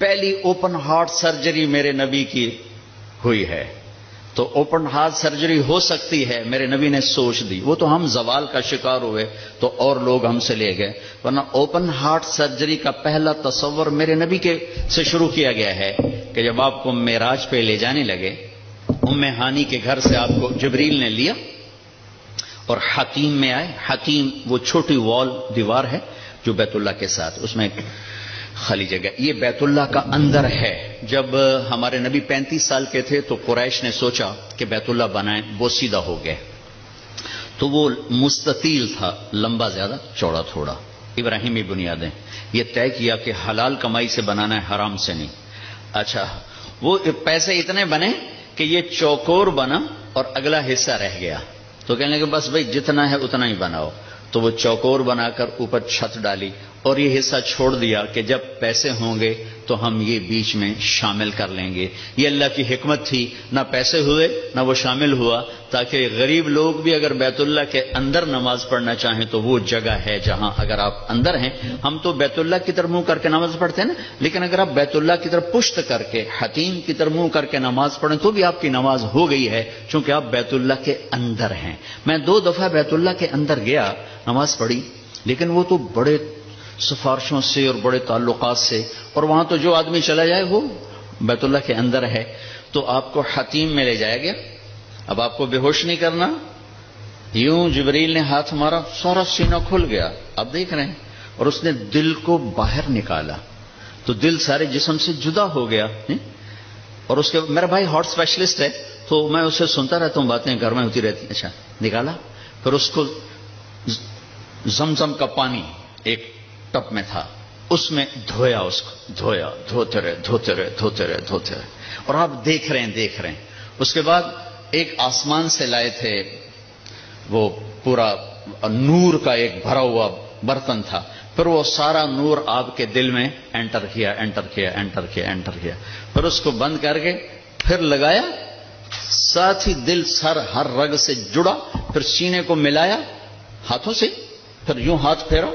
پہلی open heart surgery میرے نبی کی ہوئی ہے. تو اوپن ہارٹ سرجری ہو سکتی ہے، میرے نبی نے سوچ دی. وہ تو ہم زوال کا شکار ہوئے تو اور لوگ ہم سے لے گئے، ورنہ اوپن ہارٹ سرجری کا پہلا تصور میرے نبی کے سے شروع کیا گیا ہے کہ جب آپ کو معراج پہ لے جانے لگے، ام ہانی کے گھر سے آپ کو جبریل نے لیا اور حتیم میں آئے. حتیم وہ چھوٹی وال دیوار ہے جو بیت اللہ کے ساتھ، اس میں خالی جگہ، یہ بیت اللہ کا اندر ہے. جب ہمارے نبی 35 سال کے تھے تو قریش نے سوچا کہ بیت اللہ بنائیں، وہ سیدھا ہو گئے تو وہ مستطیل تھا، لمبا زیادہ چوڑا تھوڑا. ابراہیمی بنیادیں، یہ طے کیا کہ حلال کمائی سے بنانا ہے، حرام سے نہیں. اچھا وہ پیسے اتنے بنے کہ یہ چوکور بنا اور اگلا حصہ رہ گیا، تو کہنے لگے بس بھائی جتنا ہے اتنا ہی بناؤ. تو وہ چوکور بنا کر اوپر چھت ڈالی اور یہ حصہ چھوڑ دیا کہ جب پیسے ہوں گے تو ہم یہ بیچ میں شامل کر لیں گے. یہ اللہ کی حکمت تھی، نہ پیسے ہوئے نہ وہ شامل ہوا، تاکہ غریب لوگ بھی اگر بیت اللہ کے اندر نماز پڑھنا چاہیں تو وہ جگہ ہے جہاں اگر آپ اندر ہیں. ہم تو بیت اللہ کی طرف منہ کر کے نماز پڑھتے ہیں نا، لیکن اگر آپ بیت اللہ کی طرف پشت کر کے حتیم کی طرف منہ کر کے نماز پڑھیں تو بھی آپ کی نماز ہو گئی ہے، چونکہ آپ بیت اللہ کے اندر ہیں. میں 2 دفعہ بیت اللہ کے اندر گیا، نماز پڑھی، لیکن وہ تو بڑے سفارشوں سے اور بڑے تعلقات سے، اور وہاں تو جو آدمی چلا جائے وہ بیت اللہ کے اندر ہے. تو آپ کو حتیم میں لے جایا گیا. اب آپ کو بے ہوش نہیں کرنا، یوں جبریل نے ہاتھ مارا، سارا سینہ کھل گیا، آپ دیکھ رہے ہیں، اور اس نے دل کو باہر نکالا تو دل سارے جسم سے جدا ہو گیا. اور اس کے میرا بھائی ہارٹ اسپیشلسٹ ہے تو میں اسے سنتا رہتا ہوں، باتیں گھر میں ہوتی رہتی. اچھا نکالا، پھر اس کو زمزم کا پانی ایک ٹپ میں تھا، اس میں دھویا، اس کو دھویا، دھوتے رہے. اور آپ دیکھ رہے ہیں. اس کے بعد ایک آسمان سے لائے تھے، وہ پورا نور کا ایک بھرا ہوا برتن تھا، پھر وہ سارا نور آپ کے دل میں انٹر کیا. پھر اس کو بند کر کے پھر لگایا، ساتھ ہی دل سر ہر رگ سے جڑا، پھر سینے کو ملایا ہاتھوں سے، پھر یوں ہاتھ پھیرا.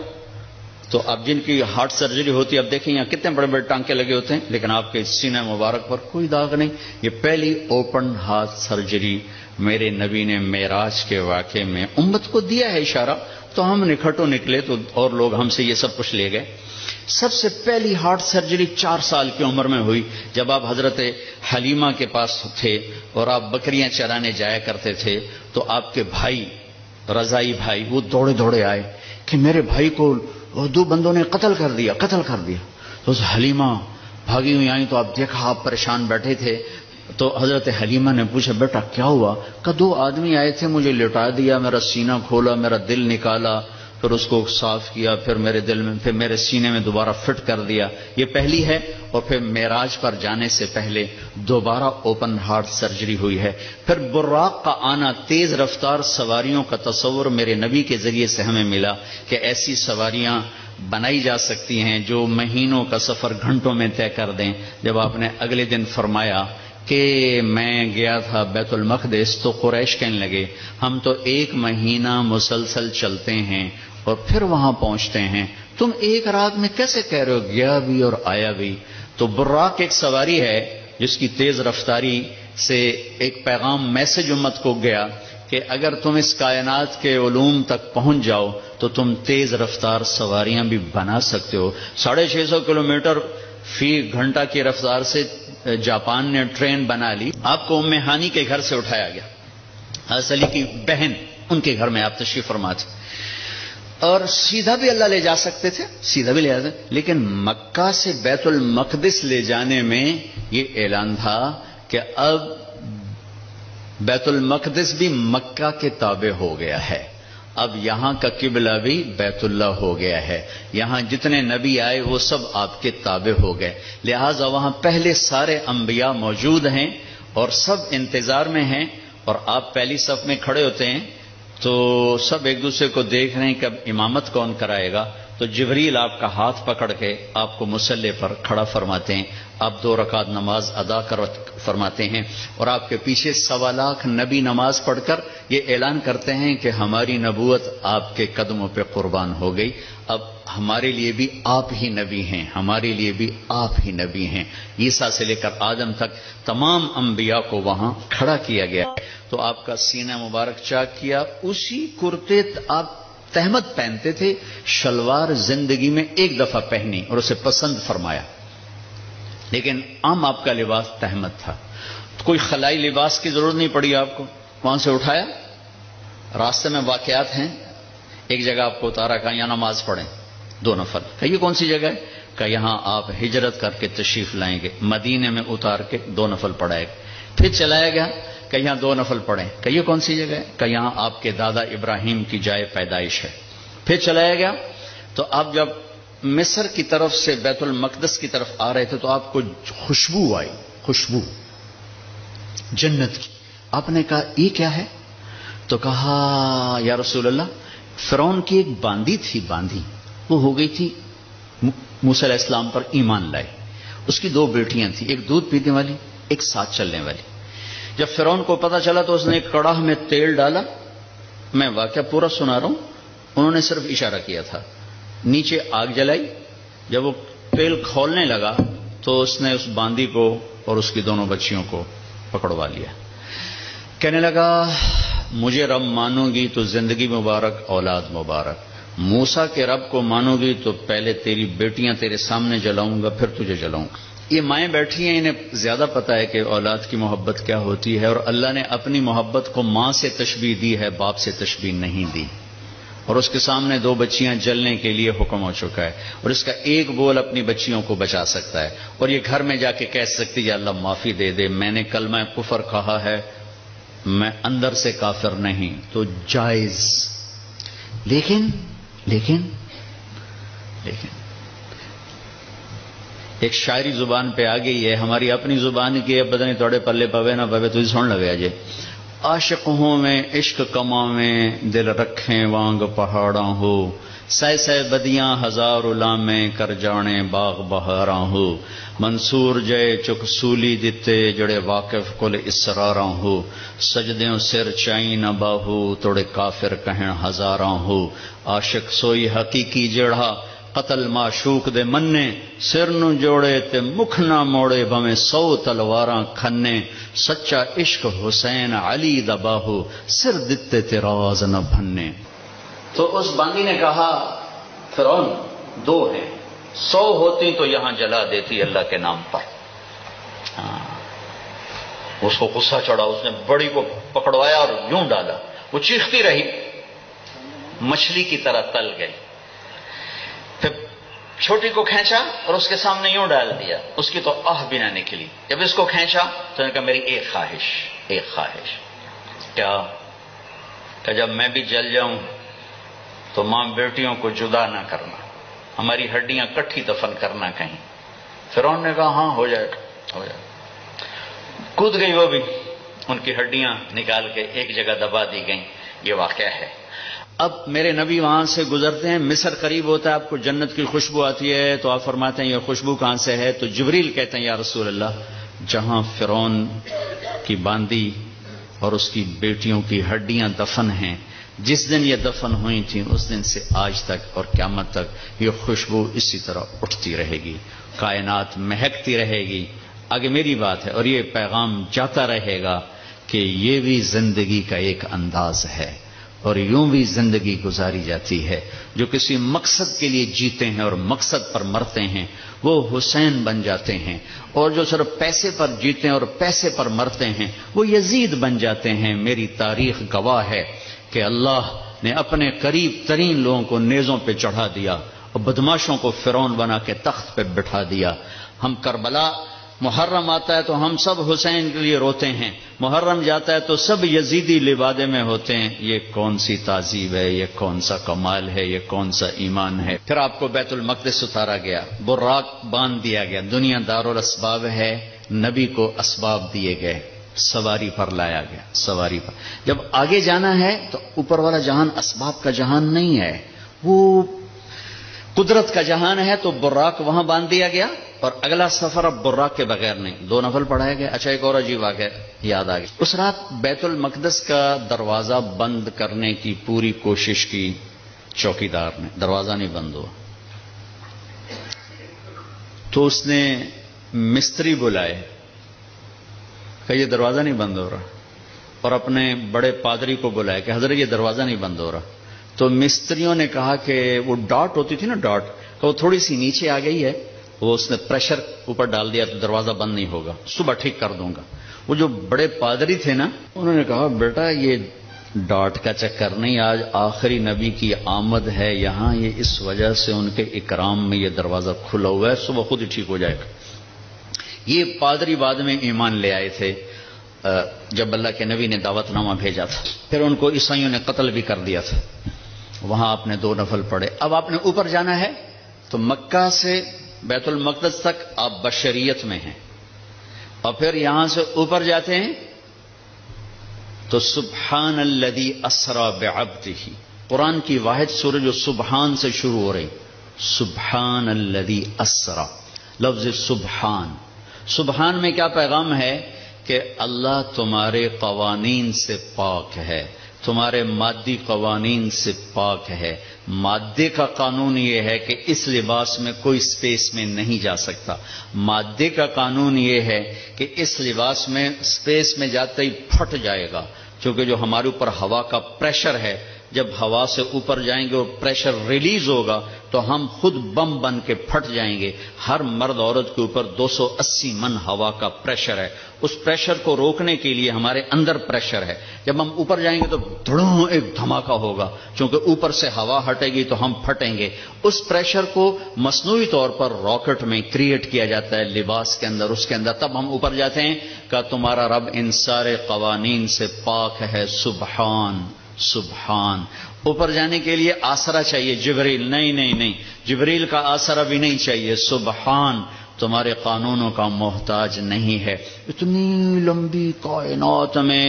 تو اب جن کی ہارٹ سرجری ہوتی ہے، اب دیکھیں یہاں کتنے بڑے بڑے ٹانکے لگے ہوتے ہیں، لیکن آپ کے سینہ مبارک پر کوئی داغ نہیں. یہ پہلی اوپن ہارٹ سرجری میرے نبی نے معراج کے واقعے میں امت کو دیا ہے اشارہ. تو ہم نکھٹو نکلے تو اور لوگ ہم سے یہ سب کچھ لے گئے. سب سے پہلی ہارٹ سرجری 4 سال کی عمر میں ہوئی، جب آپ حضرت حلیمہ کے پاس تھے اور آپ بکریاں چرانے جایا کرتے تھے. تو آپ کے بھائی، رضائی بھائی، وہ دوڑے دوڑے آئے کہ میرے بھائی کو 2 بندوں نے قتل کر دیا. تو حلیمہ بھاگی ہوئی آئی تو آپ دیکھا آپ پریشان بیٹھے تھے. تو حضرت حلیمہ نے پوچھا بیٹا کیا ہوا؟ کہ 2 آدمی آئے تھے، مجھے لٹا دیا، میرا سینہ کھولا، میرا دل نکالا، پھر اس کو صاف کیا، پھر میرے دل میں، پھر میرے سینے میں دوبارہ فٹ کر دیا. یہ پہلی ہے. اور پھر معراج پر جانے سے پہلے دوبارہ اوپن ہارٹ سرجری ہوئی ہے. پھر براق کا آنا، تیز رفتار سواریوں کا تصور میرے نبی کے ذریعے سے ہمیں ملا کہ ایسی سواریاں بنائی جا سکتی ہیں جو مہینوں کا سفر گھنٹوں میں طے کر دیں. جب آپ نے اگلے دن فرمایا کہ میں گیا تھا بیت المقدس تو قریش کہنے لگے ہم تو 1 مہینہ مسلسل چلتے ہیں اور پھر وہاں پہنچتے ہیں، تم 1 رات میں کیسے کہہ رہے ہو گیا بھی اور آیا بھی؟ تو براق ایک سواری ہے جس کی تیز رفتاری سے ایک پیغام میسج امت کو گیا کہ اگر تم اس کائنات کے علوم تک پہنچ جاؤ تو تم تیز رفتار سواریاں بھی بنا سکتے ہو. 650 کلومیٹر فی گھنٹہ کی رفتار سے جاپان نے ٹرین بنا لی. آپ کو ام ہانی کے گھر سے اٹھایا گیا، حضرت علی کی بہن، ان کے گھر میں آپ تشریف فرما تھے، اور سیدھا بھی اللہ لے جا سکتے تھے، سیدھا بھی لے جاتے، لیکن مکہ سے بیت المقدس لے جانے میں یہ اعلان تھا کہ اب بیت المقدس بھی مکہ کے تابع ہو گیا ہے، اب یہاں کا قبلہ بھی بیت اللہ ہو گیا ہے، یہاں جتنے نبی آئے وہ سب آپ کے تابع ہو گئے، لہٰذا وہاں پہلے سارے انبیاء موجود ہیں اور سب انتظار میں ہیں، اور آپ پہلی صف میں کھڑے ہوتے ہیں تو سب ایک دوسرے کو دیکھ رہے ہیں کہ اب امامت کون کرائے گا. تو جبریل آپ کا ہاتھ پکڑ کے آپ کو مصلی پر کھڑا فرماتے ہیں، آپ 2 رکعت نماز ادا فرماتے ہیں، اور آپ کے پیچھے 1.25 لاکھ نبی نماز پڑھ کر یہ اعلان کرتے ہیں کہ ہماری نبوت آپ کے قدموں پہ قربان ہو گئی، اب ہمارے لیے بھی آپ ہی نبی ہیں، ہمارے لیے بھی آپ ہی نبی ہیں۔ عیسیٰ سے لے کر آدم تک تمام انبیاء کو وہاں کھڑا کیا گیا، تو آپ کا سینہ مبارک چاک کیا، اسی کرتے آپ تہمت پہنتے تھے، شلوار زندگی میں ایک دفعہ پہنی اور اسے پسند فرمایا، لیکن عام آپ کا لباس تہمت تھا، کوئی خلائی لباس کی ضرورت نہیں پڑی آپ کو، وہاں سے اٹھایا، راستے میں واقعات ہیں، ایک جگہ آپ کو اتارا، کہا یہاں نماز پڑھیں 2 نفل، کہ یہ کون سی جگہ ہے؟ کہ یہاں آپ ہجرت کر کے تشریف لائیں گے، مدینے میں اتار کے 2 نفل پڑھائے گا، پھر چلایا گیا کہ یہاں 2 نفل پڑھیں، کہ یہ کون سی جگہ ہے؟ کہ یہاں آپ کے دادا ابراہیم کی جائے پیدائش ہے، پھر چلایا گیا، تو آپ جب مصر کی طرف سے بیت المقدس کی طرف آ رہے تھے تو آپ کو خوشبو آئی، خوشبو جنت کی، آپ نے کہا یہ کیا ہے؟ تو کہا یا رسول اللہ، فرعون کی ایک باندی تھی، باندی وہ ہو گئی تھی، موسیٰ علیہ السلام پر ایمان لائے، اس کی 2 بیٹیاں تھیں، ایک دودھ پینے والی، ایک ساتھ چلنے والی، جب فرعون کو پتا چلا تو اس نے ایک کڑاہ میں تیل ڈالا، میں واقعہ پورا سنا رہا ہوں، انہوں نے صرف اشارہ کیا تھا، نیچے آگ جلائی، جب وہ تیل کھولنے لگا تو اس نے اس باندی کو اور اس کی 2 بچیوں کو پکڑوا لیا، کہنے لگا مجھے رب مانو گی تو زندگی مبارک اولاد مبارک، موسیٰ کے رب کو مانو گی تو پہلے تیری بیٹیاں تیرے سامنے جلاؤں گا، پھر تجھے جلاؤں گا۔ یہ مائیں بیٹھی ہیں، انہیں زیادہ پتا ہے کہ اولاد کی محبت کیا ہوتی ہے، اور اللہ نے اپنی محبت کو ماں سے تشبیہ دی ہے، باپ سے تشبیہ نہیں دی، اور اس کے سامنے 2 بچیاں جلنے کے لیے حکم ہو چکا ہے، اور اس کا ایک بول اپنی بچیوں کو بچا سکتا ہے، اور یہ گھر میں جا کے کہہ سکتی ہے اللہ معافی دے دے، میں نے کلمہ کفر کہا ہے، میں اندر سے کافر نہیں، تو جائز، لیکن ایک شاعری زبان پہ آ گئی ہے، ہماری اپنی زبان کی ہے، پتہ نہیں توڑے پلے پوے نہ پوے، تجھے سن لگے جی، عاشق ہوں میں عشق کماویں، دل رکھیں وانگ پہاڑاں ہو، سہ بدیاں 1000 لامیں، کر جانے باغ بہاراں ہو، منصور جے چک سولی دتے، جڑے واقف کل اسراراں ہو، سجدیوں سر چائی نہ باہو، توڑے کافر کہیں 1000 ہو، عاشق سوئی حقیقی جڑا، قتل معشوق دے مننے، سر نو جوڑے تے مکھ نہ موڑے، بھویں 100 تلواراں کھنے، سچا عشق حسین علی دا باہو، سر دتے تے راز نہ بھنے۔ تو اس باندی نے کہا فرعون 2 ہیں، 100 ہوتی تو یہاں جلا دیتی اللہ کے نام پر۔ اس کو غصہ چڑھا، اس نے بڑی کو پکڑوایا اور یوں ڈالا، وہ چیختی رہی، مچھلی کی طرح تل گئی، پھر چھوٹی کو کھینچا اور اس کے سامنے یوں ڈال دیا، اس کی تو آہ بھی نہ نکلی، جب اس کو کھینچا تو نے کہا میری ایک خواہش، کیا؟ کہ جب میں بھی جل جاؤں تو ماں بیٹیوں کو جدا نہ کرنا، ہماری ہڈیاں کٹھی دفن کرنا کہیں۔ فرعون نے کہا ہاں ہو جائے گا۔ کود گئی وہ بھی، ان کی ہڈیاں نکال کے ایک جگہ دبا دی گئیں، یہ واقعہ ہے۔ اب میرے نبی وہاں سے گزرتے ہیں، مصر قریب ہوتا ہے، آپ کو جنت کی خوشبو آتی ہے، تو آپ فرماتے ہیں یہ خوشبو کہاں سے ہے؟ تو جبریل کہتے ہیں یا رسول اللہ، جہاں فرعون کی باندی اور اس کی بیٹیوں کی ہڈیاں دفن ہیں، جس دن یہ دفن ہوئی تھیں اس دن سے آج تک اور قیامت تک یہ خوشبو اسی طرح اٹھتی رہے گی، کائنات مہکتی رہے گی۔ آگے میری بات ہے، اور یہ پیغام جاتا رہے گا کہ یہ بھی زندگی کا ایک انداز ہے، اور یوں بھی زندگی گزاری جاتی ہے۔ جو کسی مقصد کے لیے جیتے ہیں اور مقصد پر مرتے ہیں وہ حسین بن جاتے ہیں، اور جو صرف پیسے پر جیتے ہیں اور پیسے پر مرتے ہیں وہ یزید بن جاتے ہیں۔ میری تاریخ گواہ ہے کہ اللہ نے اپنے قریب ترین لوگوں کو نیزوں پہ چڑھا دیا اور بدماشوں کو فرعون بنا کے تخت پہ بٹھا دیا۔ ہم کربلا محرم آتا ہے تو ہم سب حسین کے لیے روتے ہیں، محرم جاتا ہے تو سب یزیدی لبادے میں ہوتے ہیں۔ یہ کون سی تہذیب ہے، یہ کون سا کمال ہے، یہ کون سا ایمان ہے؟ پھر آپ کو بیت المقدس اتارا گیا، براق باندھ دیا گیا، دنیا دارالاسباب ہے، نبی کو اسباب دیے گئے، سواری پر لایا گیا، سواری پر۔ جب آگے جانا ہے تو اوپر والا جہان اسباب کا جہان نہیں ہے، وہ قدرت کا جہان ہے تو براق وہاں باندھ دیا گیا، اور اگلا سفر اب براق کے بغیر نہیں، 2 نفل پڑھایا گیا۔ اچھا ایک اور عجیب واقعہ یاد آ گیا، اس رات بیت المقدس کا دروازہ بند کرنے کی پوری کوشش کی چوکیدار نے، دروازہ نہیں بند ہوا، تو اس نے مستری بلائے کہ یہ دروازہ نہیں بند ہو رہا، اور اپنے بڑے پادری کو بلایا کہ حضرت یہ دروازہ نہیں بند ہو رہا۔ تو مستریوں نے کہا کہ وہ ڈاٹ ہوتی تھی نا، ڈاٹ کہ وہ تھوڑی سی نیچے آ گئی ہے، وہ اس نے پریشر اوپر ڈال دیا تو دروازہ بند نہیں ہوگا، صبح ٹھیک کر دوں گا۔ وہ جو بڑے پادری تھے نا، انہوں نے کہا بیٹا یہ ڈاٹ کا چکر نہیں، آج آخری نبی کی آمد ہے یہاں، یہ اس وجہ سے ان کے اکرام میں یہ دروازہ کھلا ہوا ہے، صبح خود ہی ٹھیک ہو جائے گا۔ یہ پادری بعد میں ایمان لے آئے تھے جب اللہ کے نبی نے دعوت نامہ بھیجا تھا، پھر ان کو عیسائیوں نے قتل بھی کر دیا تھا۔ وہاں آپ نے 2 نفل پڑھے۔ اب آپ نے اوپر جانا ہے تو مکہ سے بیت المقدس تک آپ بشریت میں ہیں، اور پھر یہاں سے اوپر جاتے ہیں تو سبحان الذی اسری بعبدہ، قرآن کی واحد سورہ جو سبحان سے شروع ہو رہی، سبحان الذی اسری، لفظ سبحان۔ سبحان میں کیا پیغام ہے کہ اللہ تمہارے قوانین سے پاک ہے، تمہارے مادی قوانین سے پاک ہے۔ مادے کا قانون یہ ہے کہ اس لباس میں کوئی سپیس میں نہیں جا سکتا، مادے کا قانون یہ ہے کہ اس لباس میں سپیس میں جاتے ہی پھٹ جائے گا، کیونکہ جو ہمارے اوپر ہوا کا پریشر ہے، جب ہوا سے اوپر جائیں گے اور پریشر ریلیز ہوگا تو ہم خود بم بن کے پھٹ جائیں گے۔ ہر مرد عورت کے اوپر 280 من ہوا کا پریشر ہے، اس پریشر کو روکنے کے لیے ہمارے اندر پریشر ہے، جب ہم اوپر جائیں گے تو دھڑوں ایک دھماکہ ہوگا، چونکہ اوپر سے ہوا ہٹے گی تو ہم پھٹیں گے۔ اس پریشر کو مصنوعی طور پر راکٹ میں کریٹ کیا جاتا ہے لباس کے اندر، اس کے اندر، تب ہم اوپر جاتے ہیں کہ تمہارا رب ان سارے قوانین سے پاک ہے، سبحان سبحان۔ اوپر جانے کے لیے آسرا چاہیے، جبریل نہیں نہیں نہیں، جبریل کا آسرا بھی نہیں چاہیے، سبحان تمہارے قانونوں کا محتاج نہیں ہے۔ اتنی لمبی کائنات میں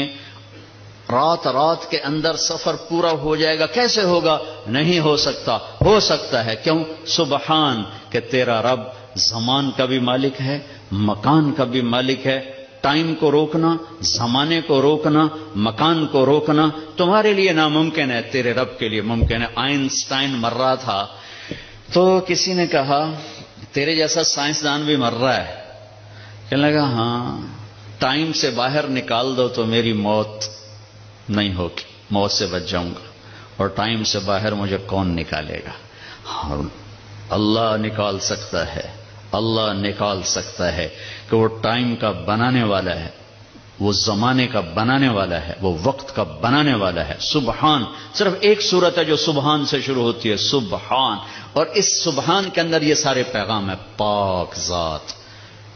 رات کے اندر سفر پورا ہو جائے گا، کیسے ہوگا؟ نہیں ہو سکتا، ہو سکتا ہے، کیوں؟ سبحان کہ تیرا رب زمان کا بھی مالک ہے، مکان کا بھی مالک ہے۔ ٹائم کو روکنا، زمانے کو روکنا، مکان کو روکنا تمہارے لیے ناممکن ہے، تیرے رب کے لیے ممکن ہے۔ آئنسٹائن مر رہا تھا تو کسی نے کہا تیرے جیسا سائنسدان بھی مر رہا ہے، کہنے لگا ہاں ٹائم سے باہر نکال دو تو میری موت نہیں ہوگی، موت سے بچ جاؤں گا، اور ٹائم سے باہر مجھے کون نکالے گا؟ اللہ نکال سکتا ہے، اللہ نکال سکتا ہے کہ وہ ٹائم کا بنانے والا ہے، وہ زمانے کا بنانے والا ہے، وہ وقت کا بنانے والا ہے۔ سبحان، صرف ایک صورت ہے جو سبحان سے شروع ہوتی ہے، سبحان، اور اس سبحان کے اندر یہ سارے پیغام ہے۔ پاک ذات،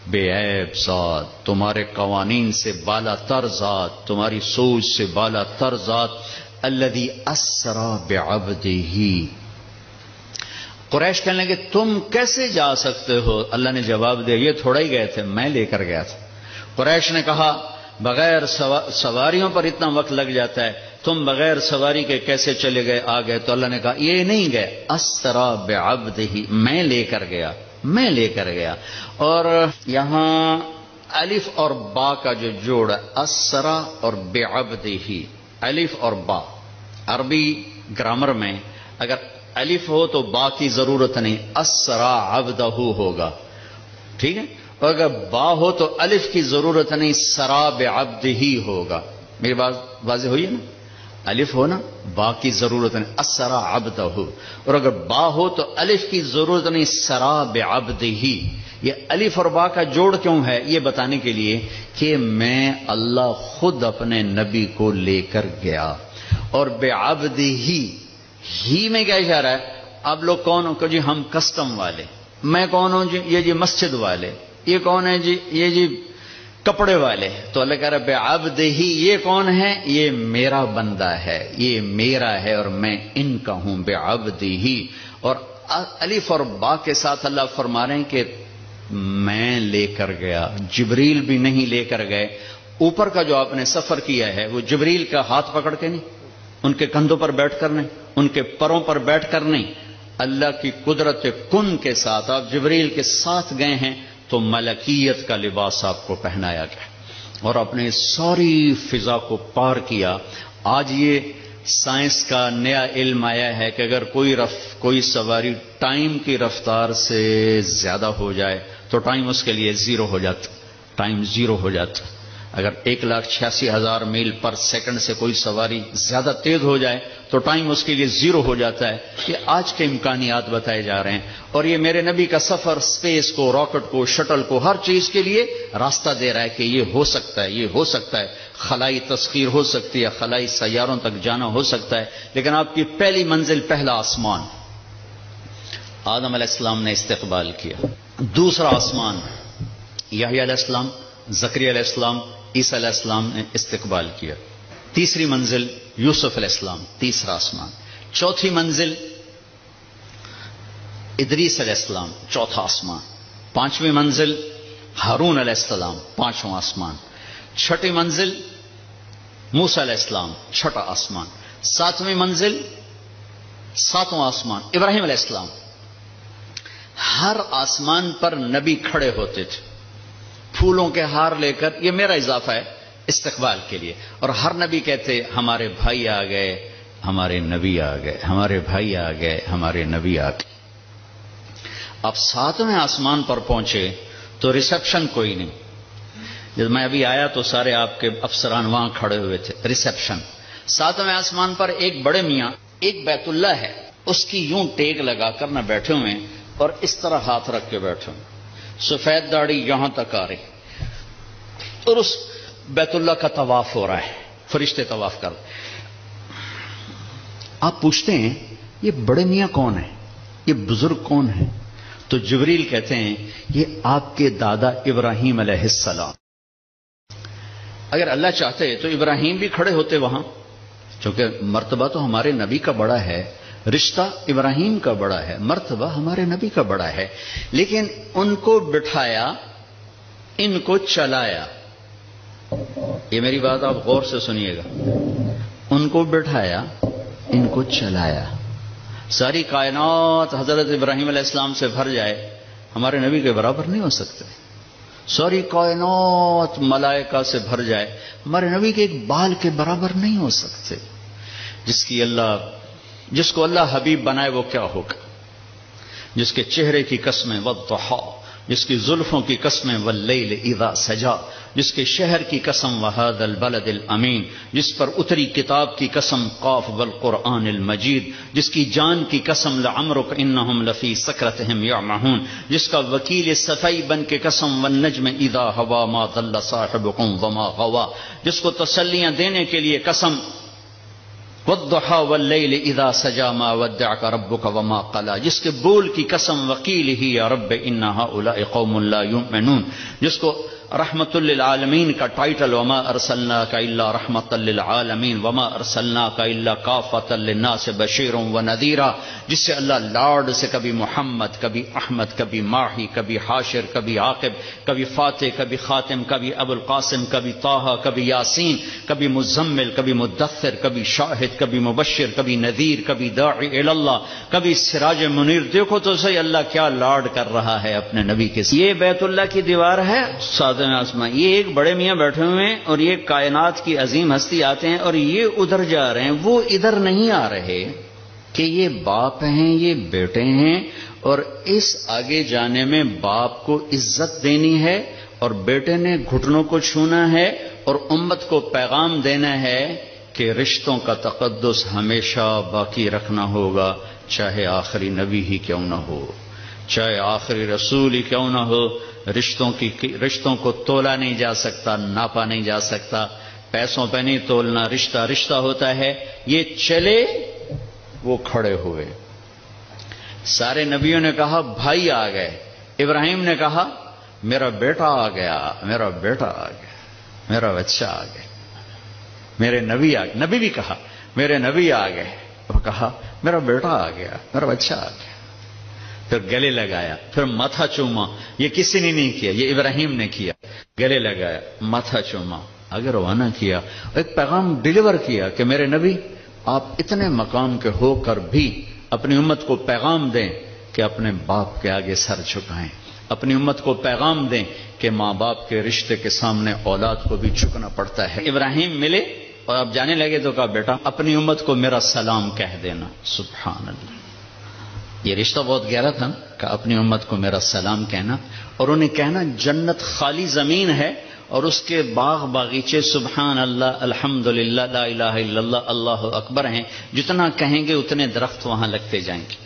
بے عیب ذات، تمہارے قوانین سے بالا تر ذات، تمہاری سوچ سے بالا تر ذات، الذی اسری بعبدہ۔ قریش کہنے لگے تم کیسے جا سکتے ہو؟ اللہ نے جواب دیا یہ تھوڑا ہی گئے تھے، میں لے کر گیا تھا۔ قریش نے کہا بغیر سواریوں پر اتنا وقت لگ جاتا ہے، تم بغیر سواری کے کیسے چلے گئے آ گئے؟ تو اللہ نے کہا یہ نہیں گئے، اسری بعبدہ، میں لے کر گیا، میں لے کر گیا۔ اور یہاں الف اور با کا جو جوڑ ہے، اسری اور بعبدہ، الف اور با، عربی گرامر میں اگر الف ہو تو با کی ضرورت نہیں، اسری عبدہ ہوگا، ٹھیک ہے؟ اور اگر با ہو تو الف کی ضرورت نہیں، سرا بعبدہ ہوگا۔ میری بات واضح ہوئی ہے نا؟ الف ہو نا، با کی ضرورت نہیں، اسری عبدہ، اور اگر با ہو تو الف کی ضرورت نہیں، سرا بعبدہ۔ یہ الف اور با کا جوڑ کیوں ہے؟ یہ بتانے کے لیے کہ میں اللہ خود اپنے نبی کو لے کر گیا، اور بعبدہ ہی میں کیا اشارہ ہے؟ اب لوگ کون ہو کہ جی ہم کسٹم والے، میں کون ہوں جی؟ یہ جی مسجد والے، یہ کون ہے جی؟ یہ جی کپڑے والے۔ تو اللہ کہہ رہا بعبدہ، یہ کون ہے؟ یہ میرا بندہ ہے، یہ میرا ہے اور میں ان کا ہوں، بعبدہ۔ اور الف اور با کے ساتھ اللہ فرما رہے ہیں کہ میں لے کر گیا، جبریل بھی نہیں لے کر گئے۔ اوپر کا جو آپ نے سفر کیا ہے وہ جبریل کا ہاتھ پکڑ کے نہیں، ان کے کندھوں پر بیٹھ کر نہیں، ان کے پروں پر بیٹھ کر نہیں، اللہ کی قدرت کن کے ساتھ آپ جبریل کے ساتھ گئے ہیں تو ملکیت کا لباس آپ کو پہنایا گیا اور اپنے ساری فضا کو پار کیا. آج یہ سائنس کا نیا علم آیا ہے کہ اگر کوئی سواری ٹائم کی رفتار سے زیادہ ہو جائے تو ٹائم اس کے لیے زیرو ہو جاتا. ٹائم زیرو ہو جاتا. اگر 1,86,000 میل پر سیکنڈ سے کوئی سواری زیادہ تیز ہو جائے تو ٹائم اس کے لیے زیرو ہو جاتا ہے. یہ آج کے امکانیات بتائے جا رہے ہیں اور یہ میرے نبی کا سفر سپیس کو، راکٹ کو، شٹل کو، ہر چیز کے لیے راستہ دے رہا ہے کہ یہ ہو سکتا ہے، یہ ہو سکتا ہے. خلائی تسخیر ہو سکتی ہے، خلائی سیاروں تک جانا ہو سکتا ہے. لیکن آپ کی پہلی منزل پہلا آسمان آدم علیہ السلام نے استقبال کیا. دوسرا آسمان یحییٰ علیہ السلام، زکریا علیہ السلام، عیسیٰ علیہ السلام نے استقبال کیا. تیسری منزل یوسف علیہ السلام، تیسرا آسمان. چوتھی منزل ادریس علیہ السلام، چوتھا آسمان. پانچویں منزل ہارون علیہ السلام، پانچواں آسمان. چھٹی منزل موسیٰ علیہ السلام، چھٹا آسمان. ساتویں منزل، ساتواں آسمان ابراہیم علیہ السلام. ہر آسمان پر نبی کھڑے ہوتے تھے پھولوں کے ہار لے کر. یہ میرا اضافہ ہے استقبال کے لیے. اور ہر نبی کہتے ہمارے بھائی آ گئے، ہمارے نبی آ گئے، ہمارے بھائی آ گئے، ہمارے نبی آ گئے. اب ساتویں آسمان پر پہنچے تو ریسپشن کوئی نہیں. جب میں ابھی آیا تو سارے آپ کے افسران وہاں کھڑے ہوئے تھے. ریسپشن ساتویں آسمان پر ایک بڑے میاں، ایک بیت اللہ ہے، اس کی یوں ٹیک لگا کر نہ بیٹھے ہوئے اور اس طرح ہاتھ رکھ کے بیٹھے ہوئے، سفید داڑھی یہاں تک آ رہی اور اس بیت اللہ کا طواف ہو رہا ہے. فرشتے طواف کر. آپ پوچھتے ہیں یہ بڑے میاں کون ہیں، یہ بزرگ کون ہیں؟ تو جبریل کہتے ہیں یہ آپ کے دادا ابراہیم علیہ السلام. اگر اللہ چاہتے تو ابراہیم بھی کھڑے ہوتے وہاں، کیونکہ مرتبہ تو ہمارے نبی کا بڑا ہے، رشتہ ابراہیم کا بڑا ہے، مرتبہ ہمارے نبی کا بڑا ہے. لیکن ان کو بٹھایا، ان کو چلایا. یہ میری بات آپ غور سے سنیے گا. ان کو بٹھایا، ان کو چلایا. ساری کائنات حضرت ابراہیم علیہ السلام سے بھر جائے، ہمارے نبی کے برابر نہیں ہو سکتے. ساری کائنات ملائکہ سے بھر جائے، ہمارے نبی کے ایک بال کے برابر نہیں ہو سکتے. جس کو اللہ حبیب بنائے وہ کیا ہوگا؟ جس کے چہرے کی قسمیں والضحی، جس کی زلفوں کی قسمیں واللیل اذا سجا، جس کے شہر کی قسم وہذا البلد الامین، جس پر اتری کتاب کی قسم قاف والقرآن المجید، جس کی جان کی قسم لعمرک انہم لفی سکرتہم یعمہون، جس کا وکیل صفائی بن کے قسم والنجم اذا ہوا ما ضل صاحبکم وما غوا، جس کو تسلیاں دینے کے لیے قسم والضحى واللیل اذا سجا ما ودعک ربک وما قلا، جس کے بول کی قسم وقیلہ یا رب ان ہؤلاء قوم لا یؤمنون، جس کو رحمت للعالمین کا ٹائٹل وما ارسلناک الا رحمت للعالمین وما ارسلناک الا کافۃ للناس بشیرا ونذیرا، جس سے اللہ لاڈ سے کبھی محمد، کبھی احمد، کبھی ماہی، کبھی حاشر، کبھی عاقب، کبھی فاتح، کبھی خاتم، کبھی ابو القاسم، کبھی طٰہٰ، کبھی یاسین، کبھی مزمل، کبھی مدثر، کبھی شاہد، کبھی مبشر، کبھی نذیر، کبھی داعی الی اللہ، کبھی سراج منیر. دیکھو تو صحیح اللہ کیا لاڈ کر رہا ہے اپنے نبی کے ساتھ. یہ بیت اللہ کی دیوار ہے آسمان. یہ ایک بڑے میاں بیٹھے ہوئے ہیں اور یہ کائنات کی عظیم ہستی آتے ہیں اور یہ ادھر جا رہے ہیں، وہ ادھر نہیں آ رہے کہ یہ باپ ہیں، یہ بیٹے ہیں. اور اس آگے جانے میں باپ کو عزت دینی ہے اور بیٹے نے گھٹنوں کو چھونا ہے اور امت کو پیغام دینا ہے کہ رشتوں کا تقدس ہمیشہ باقی رکھنا ہوگا، چاہے آخری نبی ہی کیوں نہ ہو، چاہے آخری رسول ہی کیوں نہ ہو. رشتوں کو تولا نہیں جا سکتا، ناپا نہیں جا سکتا، پیسوں پہ نہیں تولنا. رشتہ رشتہ ہوتا ہے. یہ چلے، وہ کھڑے ہوئے. سارے نبیوں نے کہا بھائی آ گئے. ابراہیم نے کہا میرا بیٹا آ گیا، میرا بیٹا آ گیا، میرا بچہ آ گیا. میرے نبی آ گئے. نبی بھی کہا میرے نبی آ گئے. وہ کہا میرا بیٹا آ گیا، میرا بچہ آ گیا. پھر گلے لگایا، پھر ماتھا چوما. یہ کسی نے نہیں کیا، یہ ابراہیم نے کیا. گلے لگایا، ماتھا چوما، آگے روانہ کیا. ایک پیغام ڈیلیور کیا کہ میرے نبی آپ اتنے مقام کے ہو کر بھی اپنی امت کو پیغام دیں کہ اپنے باپ کے آگے سر جھکائیں، اپنی امت کو پیغام دیں کہ ماں باپ کے رشتے کے سامنے اولاد کو بھی جھکنا پڑتا ہے۔ ابراہیم ملے اور اب جانے لگے تو کہا بیٹا اپنی امت کو میرا سلام کہہ دینا۔ سبحان اللہ، یہ رشتہ بہت گہرا تھا کہ اپنی امت کو میرا سلام کہنا، اور انہیں کہنا جنت خالی زمین ہے اور اس کے باغ باغیچے سبحان اللہ الحمدللہ لا الہ الا اللہ اللہ اکبر ہیں، جتنا کہیں گے اتنے درخت وہاں لگتے جائیں گے۔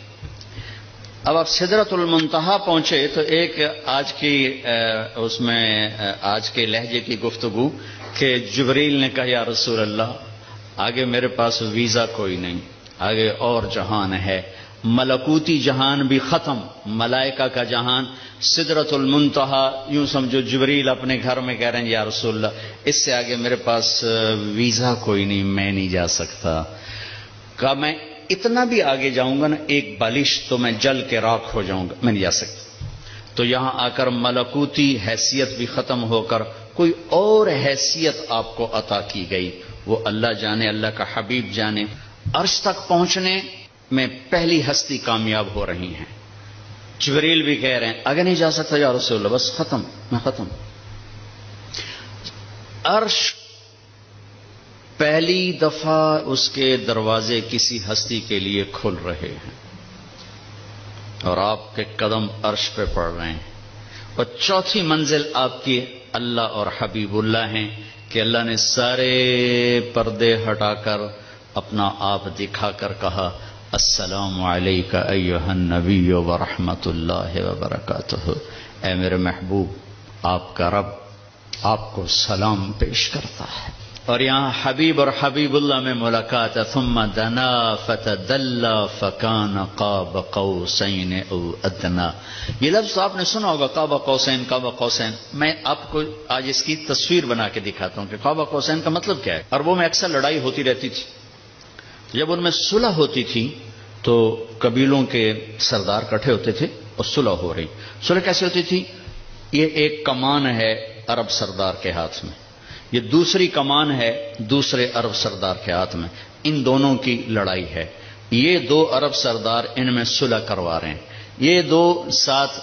اب آپ سدرۃ المنتہا پہنچے تو ایک آج کی اس میں آج کے لہجے کی گفتگو کہ جبریل نے کہا یا رسول اللہ آگے میرے پاس ویزا کوئی نہیں، آگے اور جہان ہے، ملکوتی جہان بھی ختم، ملائکہ کا جہان، سدرۃ المنتہا، یوں سمجھو جبریل اپنے گھر میں کہہ رہے ہیں یا رسول اللہ اس سے آگے میرے پاس ویزا کوئی نہیں، میں نہیں جا سکتا۔ کہا میں اتنا بھی آگے جاؤں گا نا ایک بالش تو میں جل کے راکھ ہو جاؤں گا، میں نہیں جا سکتا۔ تو یہاں آ کر ملکوتی حیثیت بھی ختم ہو کر کوئی اور حیثیت آپ کو عطا کی گئی، وہ اللہ جانے، اللہ کا حبیب جانے۔ عرش تک پہنچنے میں پہلی ہستی کامیاب ہو رہی ہیں، جبریل بھی کہہ رہے ہیں آگے نہیں جا سکتا یا رسول اللہ، بس ختم، میں ختم۔ عرش پہلی دفعہ اس کے دروازے کسی ہستی کے لیے کھل رہے ہیں اور آپ کے قدم عرش پہ پڑ رہے ہیں، اور چوتھی منزل آپ کی اللہ اور حبیب اللہ ہیں کہ اللہ نے سارے پردے ہٹا کر اپنا آپ دکھا کر کہا السلام علیک ایھا النبی ورحمۃ اللہ وبرکاتہ، اے میرے محبوب آپ کا رب آپ کو سلام پیش کرتا ہے۔ اور یہاں حبیب اور حبیب اللہ میں ملاقات ہے، ثم دنا فتدلى فكان قاب قوسین او ادنى۔ یہ لفظ آپ نے سنا ہوگا قاب قوسین، قاب قوسین۔ میں آپ کو آج اس کی تصویر بنا کے دکھاتا ہوں کہ قاب قوسین کا مطلب کیا ہے۔ عربوں میں اکثر لڑائی ہوتی رہتی تھی، جب ان میں صلح ہوتی تھی تو قبیلوں کے سردار کٹھے ہوتے تھے اور صلح ہو رہی۔ صلح کیسے ہوتی تھی؟ یہ ایک کمان ہے عرب سردار کے ہاتھ میں، یہ دوسری کمان ہے دوسرے عرب سردار کے ہاتھ میں، ان دونوں کی لڑائی ہے۔ یہ دو عرب سردار ان میں صلح کروا رہے ہیں، یہ دو ساتھ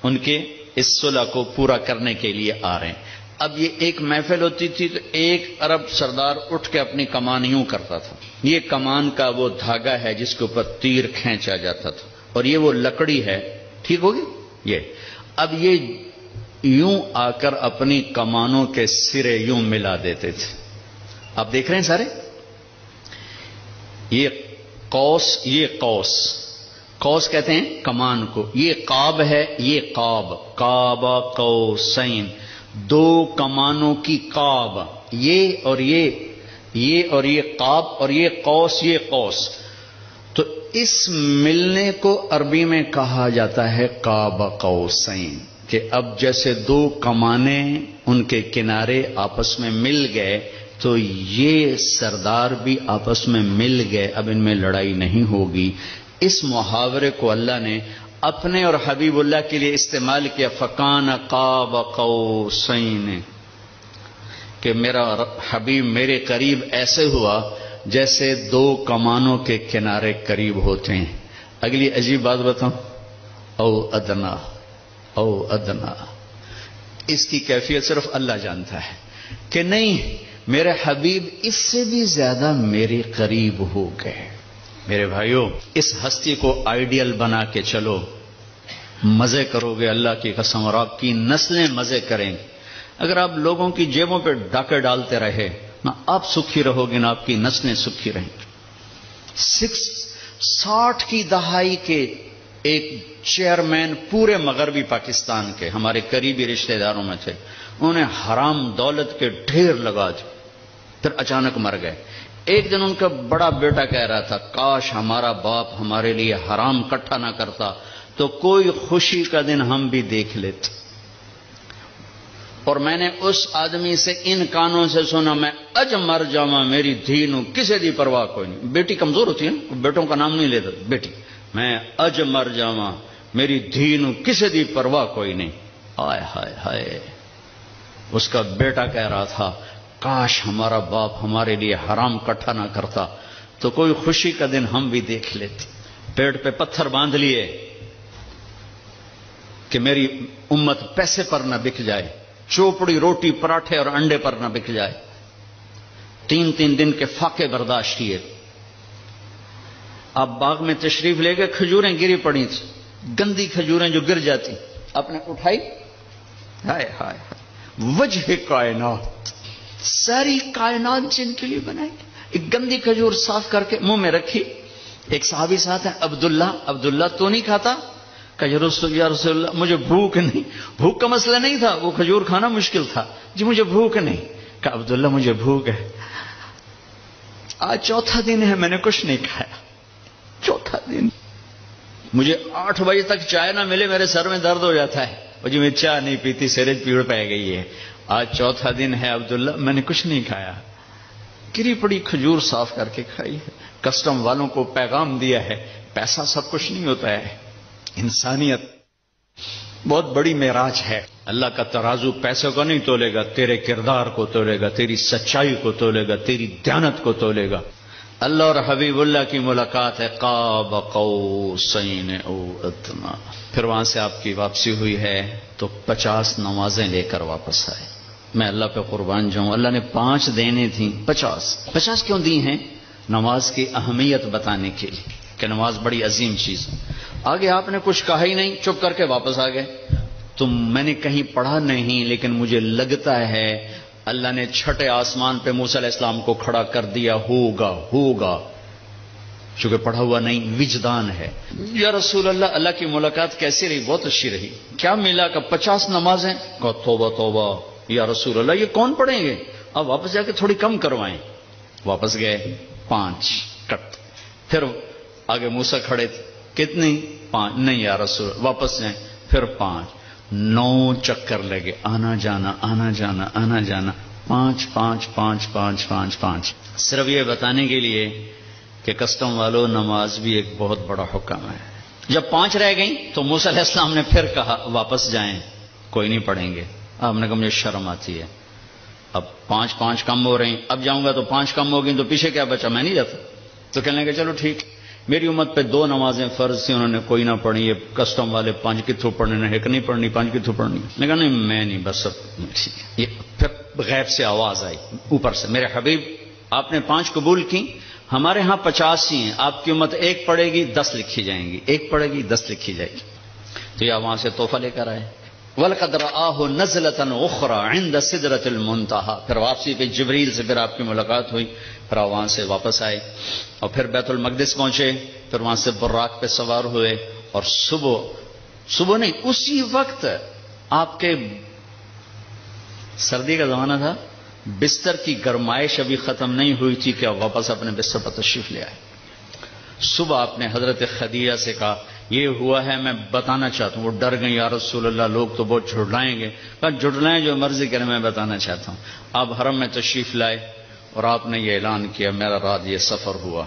ان کے اس صلح کو پورا کرنے کے لیے آ رہے ہیں۔ اب یہ ایک محفل ہوتی تھی تو ایک عرب سردار اٹھ کے اپنی کمان یوں کرتا تھا، یہ کمان کا وہ دھاگا ہے جس کے اوپر تیر کھینچا جاتا تھا، اور یہ وہ لکڑی ہے، ٹھیک ہوگی یہ۔ اب یہ یوں آ کر اپنی کمانوں کے سرے یوں ملا دیتے تھے۔ آپ دیکھ رہے ہیں سارے، یہ قوس، یہ قوس، قوس کہتے ہیں کمان کو، یہ قاب ہے، یہ قاب، قاب قوسین، دو کمانوں کی قاب، یہ اور یہ اور یہ قاب، اور یہ قوس، یہ قوس۔ تو اس ملنے کو عربی میں کہا جاتا ہے قاب قوسین، کہ اب جیسے دو کمانیں ان کے کنارے آپس میں مل گئے تو یہ سردار بھی آپس میں مل گئے، اب ان میں لڑائی نہیں ہوگی۔ اس محاورے کو اللہ نے اپنے اور حبیب اللہ کے لیے استعمال کیا، فکان قاب قوسین، کہ میرا حبیب میرے قریب ایسے ہوا جیسے دو کمانوں کے کنارے قریب ہوتے ہیں۔ اگلی عجیب بات بتاؤں، او ادنا، او ادنا، اس کی کیفیت صرف اللہ جانتا ہے کہ نہیں میرے حبیب اس سے بھی زیادہ میرے قریب ہو گئے۔ میرے بھائیوں، اس ہستی کو آئیڈیل بنا کے چلو، مزے کرو گے اللہ کی قسم، اور آپ کی نسلیں مزے کریں گی۔ اگر آپ لوگوں کی جیبوں پہ ڈاکے ڈالتے رہے، نہ آپ سکھی رہو گے نہ آپ کی نسلیں سکھی رہیں گی۔ 60 کی دہائی کے ایک چیئرمین پورے مغربی پاکستان کے ہمارے قریبی رشتہ داروں میں تھے، انہوں نے حرام دولت کے ڈھیر لگا دی، پھر اچانک مر گئے۔ ایک دن ان کا بڑا بیٹا کہہ رہا تھا کاش ہمارا باپ ہمارے لیے حرام اکٹھا نہ کرتا تو کوئی خوشی کا دن ہم بھی دیکھ لیتے۔ اور میں نے اس آدمی سے ان کانوں سے سنا، میں اج مر جاواں میری دھی نو کسے دی پرواہ کوئی نہیں۔ بیٹی کمزور ہوتی ہے نا، بیٹوں کا نام نہیں لیتا، بیٹی، میں اج مر جاواں میری دھی نو کسے دی پرواہ کوئی نہیں۔ ہائے ہائے ہائے، اس کا بیٹا کہہ رہا تھا کاش ہمارا باپ ہمارے لیے حرام اکٹھا نہ کرتا تو کوئی خوشی کا دن ہم بھی دیکھ لیتے۔ پیٹ پہ پتھر باندھ لیے کہ میری امت پیسے پر نہ بک جائے، چوپڑی روٹی پراٹھے اور انڈے پر نہ بک جائے. 3 دن کے فاقے برداشت کیے. آپ باغ میں تشریف لے گئے، کھجوریں گری پڑی تھیں، گندی کھجوریں جو گر جاتی، آپ نے اٹھائی، ہائے ہائے وجہ کائنات، ساری کائنات جن کے لیے بنائی، ایک گندی کھجور صاف کر کے منہ میں رکھی. ایک صحابی ساتھ ہے عبداللہ تو نہیں کھاتا؟ کہ یا رسول اللہ مجھے بھوک نہیں. بھوک کا مسئلہ نہیں تھا، وہ کھجور کھانا مشکل تھا. جی مجھے بھوک نہیں. کہ عبداللہ مجھے بھوک ہے، آج 4تھا دن ہے میں نے کچھ نہیں کھایا، 4تھا دن، مجھے 8 بجے تک چائے نہ ملے میرے سر میں درد ہو جاتا ہے. اور جی میں چائے نہیں پیتی، سرج پیڑ پہ گئی ہے. آج 4تھا دن ہے عبداللہ میں نے کچھ نہیں کھایا. گری پڑی کھجور صاف کر کے کھائی ہے. کسٹم والوں کو پیغام دیا ہے پیسہ سب کچھ نہیں ہوتا ہے، انسانیت بہت بڑی معراج ہے. اللہ کا ترازو پیسے کو نہیں تولے گا، تیرے کردار کو تولے گا، تیری سچائی کو تولے گا، تیری دیانت کو تولے گا. اللہ اور حبیب اللہ کی ملاقات ہے، قاب قوسین او ادنی. پھر وہاں سے آپ کی واپسی ہوئی ہے تو 50 نمازیں لے کر واپس آئے. میں اللہ پہ قربان جاؤں، اللہ نے 5 دینے تھیں، 50 کیوں دی ہیں؟ نماز کی اہمیت بتانے کے لیے کہ نماز بڑی عظیم چیز ہے. آگے آپ نے کچھ کہا ہی نہیں، چپ کر کے واپس آ گئے. تو میں نے کہیں پڑھا نہیں، لیکن مجھے لگتا ہے اللہ نے 6 آسمان پہ موسیٰ علیہ السلام کو کھڑا کر دیا، ہوگا چونکہ پڑھا ہوا نہیں، وجدان ہے. یا رسول اللہ کی ملاقات کیسی رہی؟ بہت اچھی رہی. کیا ملا؟ کہ 50 نمازیں. کہا توبہ یا رسول اللہ یہ کون پڑھیں گے؟ اب واپس جا کے تھوڑی کم کروائیں. واپس گئے، 5 کٹ. پھر آگے موسیٰ کھڑے تھے، کتنی؟ 5. نہیں یا رسول، واپس جائیں. پھر 5. 9 چکر لگے، آنا جانا 5. صرف یہ بتانے کے لیے کہ کسٹم والوں نماز بھی ایک بہت بڑا حکم ہے. جب 5 رہ گئیں تو موسیٰ علیہ السلام نے پھر کہا واپس جائیں، کوئی نہیں پڑھیں گے. آپ نے کہا مجھے شرم آتی ہے، اب 5 کم ہو رہی، اب جاؤں گا تو 5 کم ہو گئی تو پیچھے کیا بچا؟ میں نہیں جاتا. تو کہنے لگے چلو ٹھیک. میری امت پہ 2 نمازیں فرض تھیں، انہوں نے کوئی نہ پڑھی. یہ کسٹم والے 5 کے تھرو پڑھنے، ایک نہیں پڑھنی، 5 کے تھرو پڑھنی. میں کہا نہیں میں نہیں، بس اب ٹھیک ہے. یہ پھر غیب سے آواز آئی اوپر سے، میرے حبیب آپ نے 5 قبول کی، ہمارے ہاں 50 ہی ہیں، آپ کی امت 1 پڑھے گی 10 لکھی جائیں گی، 1 پڑھے گی 10 لکھی جائے گی. تو یہ وہاں سے تحفہ لے کر آئے. وَلَقَدْ رَآهُ نَزْلَةً أُخْرَى عِنْدَ سِدْرَةِ الْمُنْتَهَى. پھر واپسی پہ جبریل سے پھر آپ کی ملاقات ہوئی. پھر وہاں سے واپس آئے اور پھر بیت المقدس پہنچے. پھر وہاں سے براق پہ سوار ہوئے اور صبح نہیں اسی وقت آپ کے سردی کا زمانہ تھا، بستر کی گرمائش ابھی ختم نہیں ہوئی تھی کہ واپس اپنے بستر پر تشریف لے آئے. صبح آپ نے حضرت خدیجہ سے کہا یہ ہوا ہے، میں بتانا چاہتا ہوں. وہ ڈر گئی، یا رسول اللہ لوگ تو بہت جھٹلائیں گے. کہا جھٹلائیں جو مرضی کریں، میں بتانا چاہتا ہوں. آپ حرم میں تشریف لائے اور آپ نے یہ اعلان کیا میرا رات یہ سفر ہوا.